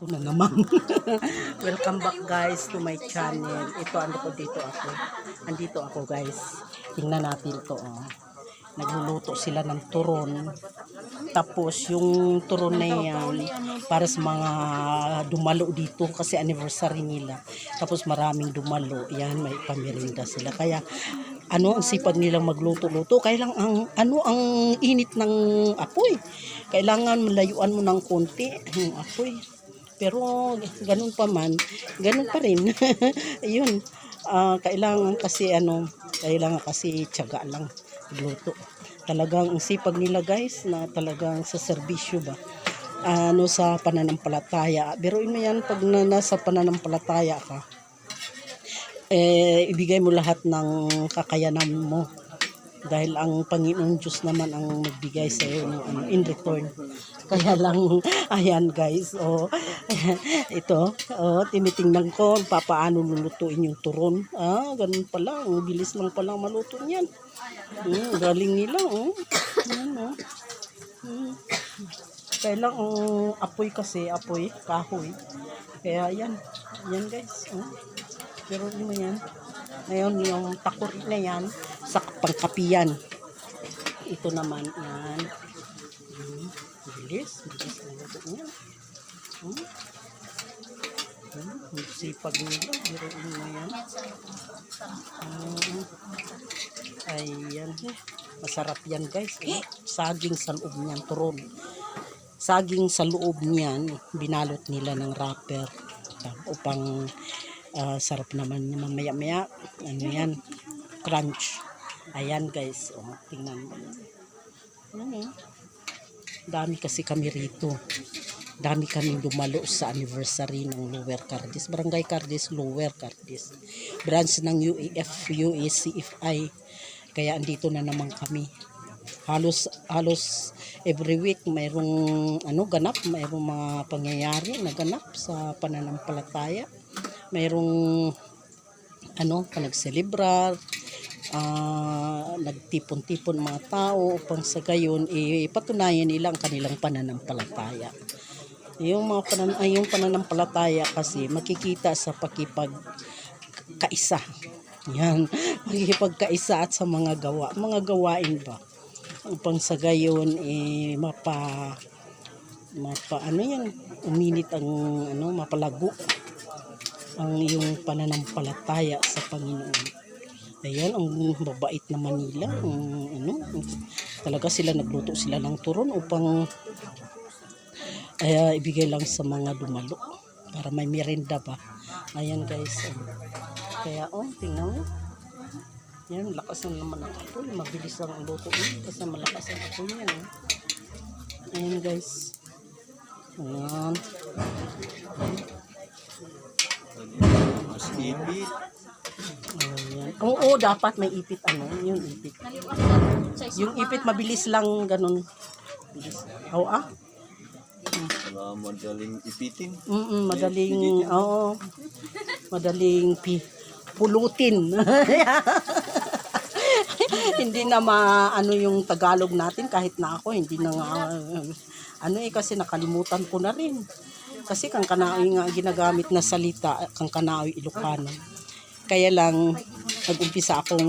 Ito na naman. Welcome back guys to my channel. Ito ano ko dito ako. Andito ako guys. Tingnan natin ito oh. Nagluluto sila ng turon. Tapos yung turon na yan para sa mga dumalo dito kasi anniversary nila. Tapos maraming dumalo. Yan may pamirinda sila. Kaya ano ang sipag nilang magluto-luto. Kailangan ang init ng apoy. Kailangan malayuan mo ng konti yung apoy. Pero ganun pa man, ganun pa rin. Ayun. Kailangan kasi tiyaga lang magluto. Talagang ang sipag nila guys na talagang sa serbisyo ba. Sa pananampalataya. Biruin mo yan pag nasa pananampalataya ka. Ibigay mo lahat ng kakayanan mo. Dahil ang Panginoon Diyos naman ang magbigay sa iyo in return. Kaya lang, ayan guys, ito, tinitingnan ko paano lulutuin yung turon. Ganun pala, bilis lang pala maluto niyan. Galing nila, Ayan, Kaya lang, apoy kasi, kahoy. Kaya yan guys, Pero mo yan. Ngayon, yung takuri na yan, sa pangkapiyan. Ito naman, yan. Bilis na luto niya. Sipag nila, biruin mo yan. Ayan. Masarap yan guys. Saging sa loob niyan, turon. Saging sa loob niyan, binalot nila ng wrapper. Upang sarap naman mamaya-maya. Ano yan? Crunch. Ayan guys. Tingnan mo. Dami kasi kami rito. Dami kaming dumalo sa anniversary ng Lower Cardis. Barangay Cardis, Lower Cardis. Branch ng UACFI. Kaya andito na naman kami. Halos every week mayroong ganap, mayroong mga pangyayari na ganap sa pananampalataya. Mayroong nagselebrar, nagtipon-tipon mga tao upang sa gayon ipatunayan nila ang kanilang pananampalataya. Yung pananampalataya kasi makikita sa pakipagkaisa. Yan, makikipagkaisa at sa mga gawain ba. Upang sa gayon uminit ang mapalago ang iyong pananampalataya sa Panginoon. Ayan, ang babait na Manila. Talaga nagluto sila ng turon upang ibigay lang sa mga dumalo para may merienda ba. Ayan guys. Kaya tingnan mo. Yan, lakas na naman ang apoy. Mabilis lang ang luto kasi malakas ang apoy yan. Ayan guys. Ayan. Mas ipit. Oo, dapat may ipit yung ipit. Yung ipit mabilis lang ganun. Madaling ipitin. Madaling pulutin. Hindi na yung Tagalog natin kahit na ako hindi na kasi nakalimutan ko na rin. Kasi kang kanaoy nga ginagamit na salita, kang kanaoy Ilocano. Kaya lang nag-umpisa akong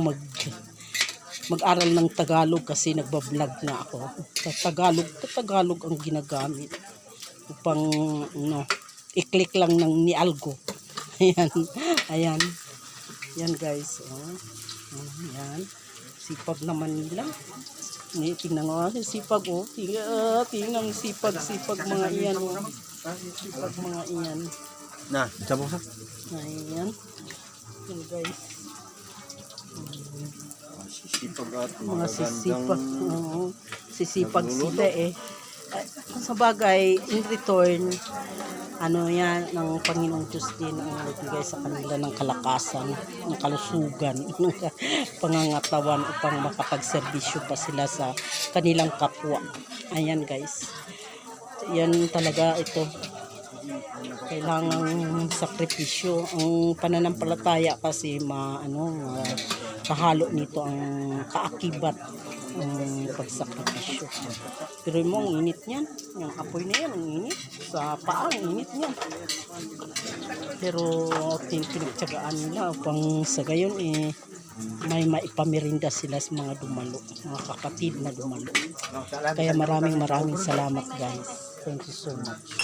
mag-aral ng Tagalog kasi nagba-vlog na ako. Tagalog ang ginagamit upang i-click lang ng ni algo. Ayan. Yan guys. Ayan. Sipag naman nila. Tingnan mo sipag tingnan sipag mga iyan. Sipag mga iyan. Nah, cabang sa. Ayan. Yan guys. Sisipag at Mga sisipag sila sa bagay in return ng Panginoong Diyos din ang nagbigay sa kanila ng kalakasan, ng kalusugan, ng pangangatawan upang makapagserbisyo pa sila sa kanilang kapwa. Ayan guys. Yan talaga ito. Kailangang sakripisyo. Ang pananampalataya kasi kahalo nito ang kaakibat ang pagsakripisyo. Pero mo ang init niyan, yung apoy na yan, ang init. Sa paa, ang init niyan. Pero pinagtsagaan nila upang sa gayon may maipamirinda sila sa mga dumalo, mga kapatid na dumalo. Kaya maraming salamat guys. Thank you so much.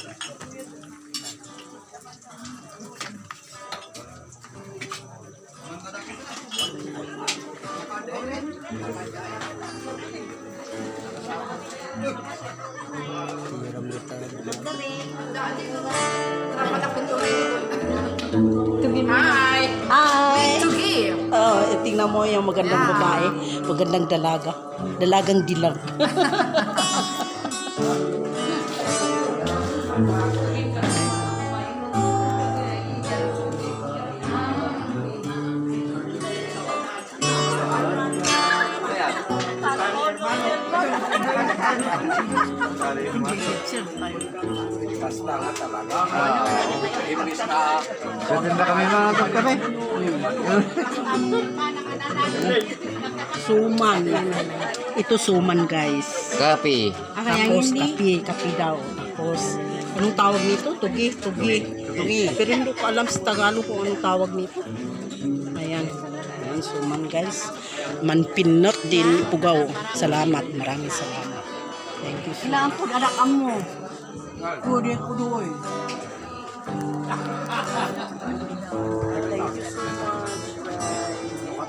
Hi! Hi! Tugi! Oh, tingnan mo yung magandang babae, magandang dalaga, dalagang dilag. Ganda kami mga kami. Suman. Ito suman guys. Kape. Tapos kape daw. Tapos, anong tawag nito? Tugi. Pero hindi ko alam sa Tagalog kung anong tawag nito. Ayan. Ayan, suman guys. Manpinot din pugaw. Salamat. Maraming salamat. Thank you so much. Kailangan po dalakan mo. Kudoy.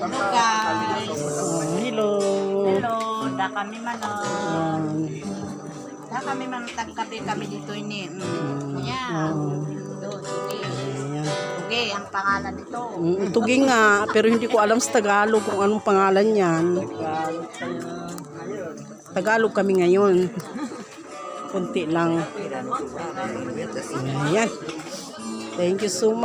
Hello guys. Hello. Hello. Da kami man Um, Da kami man tagkape kami dito ini. Yan. Tugi. ayan. Tugi ang pangalan nito. Tugi nga, pero hindi ko alam sa Tagalog kung anong pangalan niyan. Tagalog kami ngayon. Kunti lang. Ayan. Thank you so much.